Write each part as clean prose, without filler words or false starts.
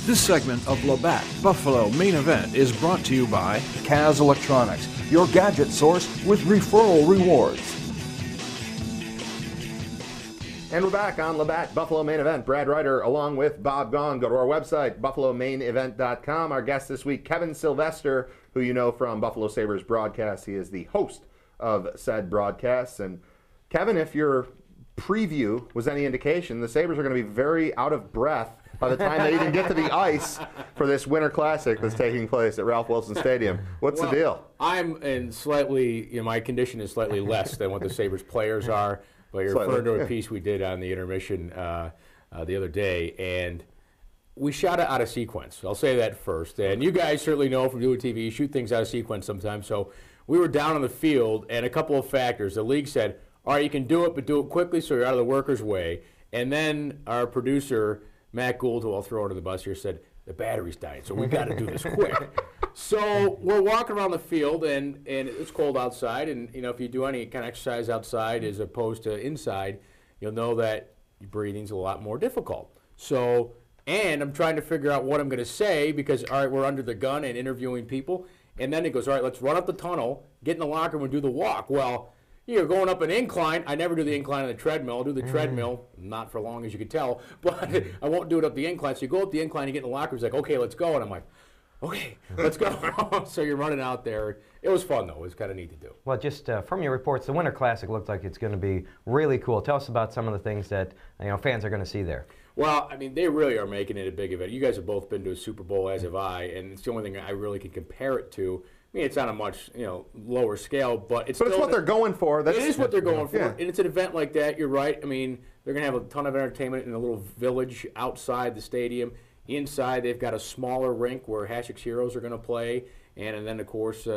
This segment of Labatt Buffalo Main Event is brought to you by Kaz Electronics, your gadget source with referral rewards. And we're back on Labatt Buffalo Main Event. Brad Ryder along with Bob Gong. Go to our website, buffalomainevent.com. Our guest this week, Kevin Sylvester, who you know from Buffalo Sabres broadcast. He is the host of said broadcasts. And Kevin, if your preview was any indication, the Sabres are going to be very out of breath by the time they even get to the ice for this Winter Classic that's taking place at Ralph Wilson Stadium. What's the deal? I'm in slightly, my condition is slightly less than what the Sabres players are. But you're referring to a piece we did on the intermission the other day, and we shot it out of sequence. I'll say that first. And you guys certainly know from doing TV, you shoot things out of sequence sometimes. So we were down on the field, and a couple of factors. The league said, all right, you can do it, but do it quickly so you're out of the worker's way. And then our producer, Matt Gould, who I'll throw under the bus here, said, the battery's dying, so we've got to do this quick. So we're walking around the field, and it's cold outside, and if you do any kind of exercise outside as opposed to inside, you'll know that your breathing's a lot more difficult. So, and I'm trying to figure out what I'm going to say because, all right, we're under the gun and interviewing people, and then it goes, all right, let's run up the tunnel, get in the locker room, and do the walk. Well, you're going up an incline. I never do the incline on the treadmill. I'll do the treadmill, not for long as you can tell, but I won't do it up the incline. So you go up the incline, you get in the locker room, it's like, okay, let's go. And I'm like, okay, let's go. So you're running out there. It was fun, though. It was kind of neat to do. Well, just from your reports, the Winter Classic looks like it's going to be really cool. Tell us about some of the things that fans are going to see there. Well, I mean, they really are making it a big event. You guys have both been to a Super Bowl, as have I, and it's the only thing I really can compare it to. I mean, it's on a much lower scale, but it's what they're going for. It is what they're going for, yeah. And it's an event like that. You're right. I mean, they're going to have a ton of entertainment in a little village outside the stadium. Inside, they've got a smaller rink where Hasek's Heroes are going to play, and then of course,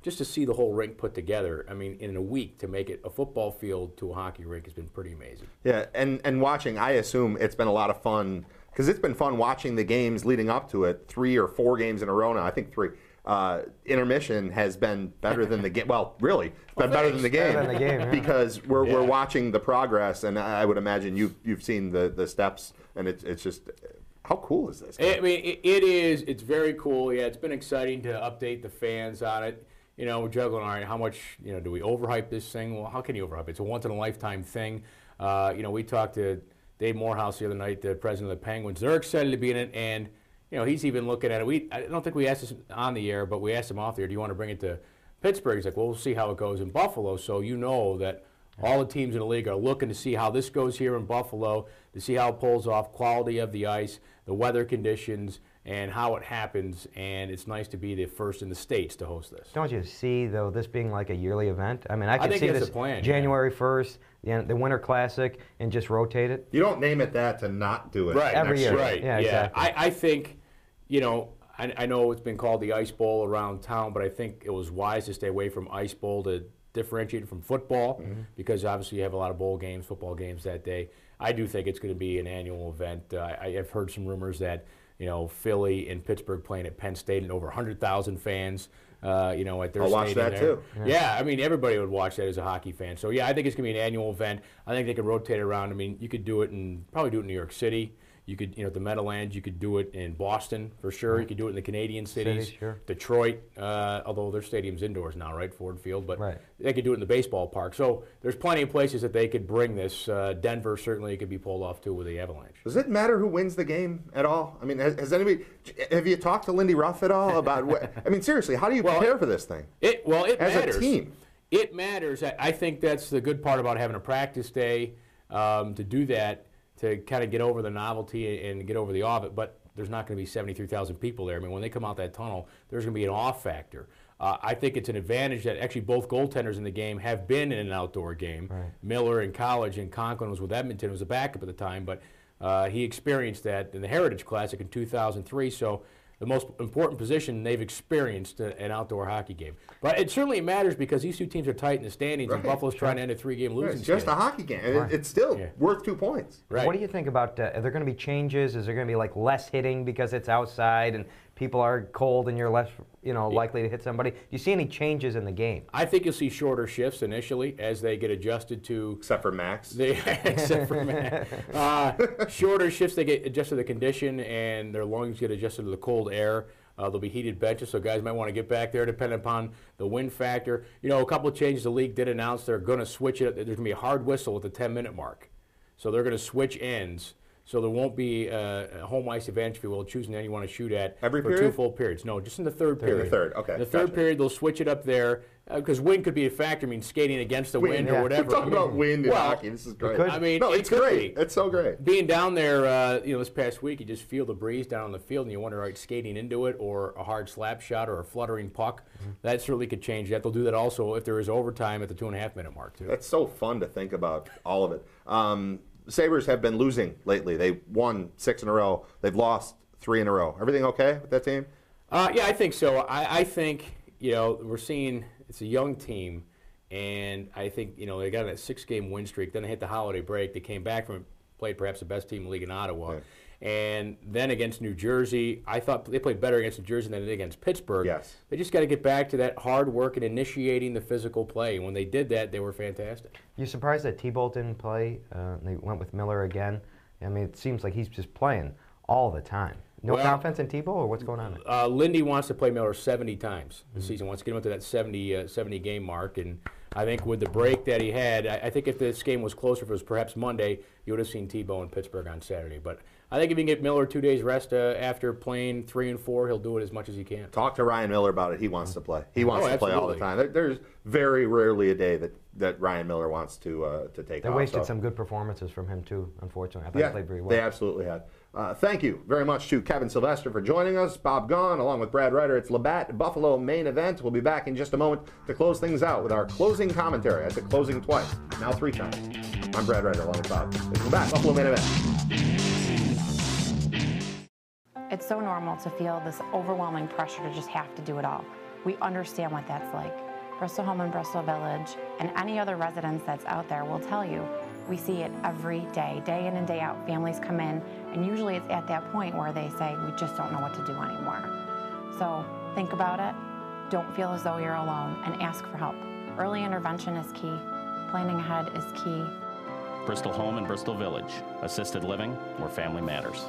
just to see the whole rink put together. I mean, in a week to make it a football field to a hockey rink has been pretty amazing. Yeah, and watching, I assume it's been a lot of fun because it's been fun watching the games leading up to it. 3 or 4 games in a row now. I think 3. Intermission has been better than the game. Well, really, it's been better than the game, yeah. Because we're watching the progress, and I would imagine you've seen the steps, and it's just how cool is this? I mean, it is. It's very cool. Yeah, it's been exciting to update the fans on it. We're juggling. All right, how much do we overhype this thing? Well, how can you overhype it? It's a once in a lifetime thing. We talked to Dave Morehouse the other night, the president of the Penguins. They're excited to be in it, and he's even looking at it. I don't think we asked this on the air, but we asked him off the air, do you want to bring it to Pittsburgh? He's like, well, we'll see how it goes in Buffalo. So that all the teams in the league are looking to see how this goes here in Buffalo, to see how it pulls off, quality of the ice, the weather conditions, and how it happens. And it's nice to be the first in the States to host this. Don't you see, though, this being like a yearly event? I mean, I could see that's this the plan, January 1st, the Winter Classic, and just rotate it. You don't name it that to not do it right every year. Right. Yeah, exactly. I think, I know it's been called the Ice Bowl around town, but I think it was wise to stay away from Ice Bowl to differentiate it from football because obviously you have a lot of bowl games, football games that day. I do think it's going to be an annual event. I've heard some rumors that, Philly and Pittsburgh playing at Penn State and over 100,000 fans, at their stadium. I'll watch that too. Yeah, I mean, everybody would watch that as a hockey fan. So, yeah, I think it's going to be an annual event. I think they could rotate it around. I mean, you could do it probably do it in New York City. You could, at the Meadowlands, you could do it in Boston for sure. You could do it in the Canadian cities, sure. Detroit, although their stadium's indoors now, right, Ford Field, but right. They could do it in the baseball park. So there's plenty of places that they could bring this. Denver certainly could be pulled off too with the Avalanche. Does it matter who wins the game at all? I mean, have you talked to Lindy Ruff at all about I mean, seriously, how do you prepare for this thing? It as matters. A team. It matters. I think that's the good part about having a practice day to do that. To kind of get over the novelty and get over the awe of it, but there's not going to be 73,000 people there. I mean, when they come out that tunnel, there's going to be an awe factor. I think it's an advantage that actually both goaltenders in the game have been in an outdoor game. Right. Miller in college and Conklin was with Edmonton, was a backup at the time, but he experienced that in the Heritage Classic in 2003, so the most important position they've experienced an outdoor hockey game. But it certainly matters because these two teams are tight in the standings, and Buffalo's trying to end a 3-game losing It's just streak. a hockey game. It's still worth 2 points. Right. What do you think about, are there going to be changes? Is there going to be like less hitting because it's outside and people are cold and you're less, likely to hit somebody. Do you see any changes in the game? I think you'll see shorter shifts initially as they get adjusted to. Except for Max. Except for Max. Shorter shifts, they get adjusted to the condition and their lungs get adjusted to the cold air. There'll be heated benches, so guys might want to get back there depending upon the wind factor. A couple of changes the league did announce they're going to switch it. There's going to be a hard whistle at the 10-minute mark. So they're going to switch ends. So there won't be a home ice advantage if you will, choosing any you want to shoot at every for period? 2 full periods. No, just in the third period. The third, okay. The third period, they'll switch it up there because wind could be a factor. I mean, skating against the wind or whatever. We're talking about wind in hockey. This is great. I mean, no, it's great. It's so great. Being down there, this past week, you just feel the breeze down on the field, and you wonder, right, skating into it or a hard slap shot or a fluttering puck. That certainly could change that. They'll do that also if there is overtime at the 2.5-minute mark, too. That's so fun to think about all of it. Sabres have been losing lately. They won 6 in a row. They've lost 3 in a row. Everything okay with that team? Yeah, I think so. I think, we're seeing it's a young team, and I think, they got a 6-game win streak. Then they hit the holiday break. They came back from played perhaps the best team in the league in Ottawa. Right. And then against New Jersey, I thought they played better against New Jersey than they did against Pittsburgh. Yes. They just got to get back to that hard work and initiating the physical play. When they did that, they were fantastic. You surprised that T-Bolt didn't play? They went with Miller again. I mean, it seems like he's just playing all the time. No confidence in T-Bolt, or what's going on there? Lindy wants to play Miller 70 times this season. Wants to get him up to that 70-game mark. And I think with the break that he had, I think if this game was closer, if it was perhaps Monday, you would have seen T-Bow in Pittsburgh on Saturday. But I think if you can get Miller 2 days rest after playing 3 and 4, he'll do it as much as he can. Talk to Ryan Miller about it. He wants to play. He wants to play all the time. There's very rarely a day that Ryan Miller wants to take off. They wasted some good performances from him, too, unfortunately. I thought he played very well. They absolutely had. Thank you very much to Kevin Sylvester for joining us. Bob Gaughan, along with Brad Ryder. It's Labatt Buffalo Main Event. We'll be back in just a moment to close things out with our closing commentary. I said closing twice, now 3 times. I'm Brad Ryder, along with Bob. It's Labatt Buffalo Main Event. It's so normal to feel this overwhelming pressure to just have to do it all. We understand what that's like. Bristol Home and Bristol Village and any other residents that's out there will tell you we see it every day in and day out. Families come in, and usually it's at that point where they say, we just don't know what to do anymore. So think about it, don't feel as though you're alone, and ask for help. Early intervention is key. Planning ahead is key. Bristol Home and Bristol Village, assisted living where family matters.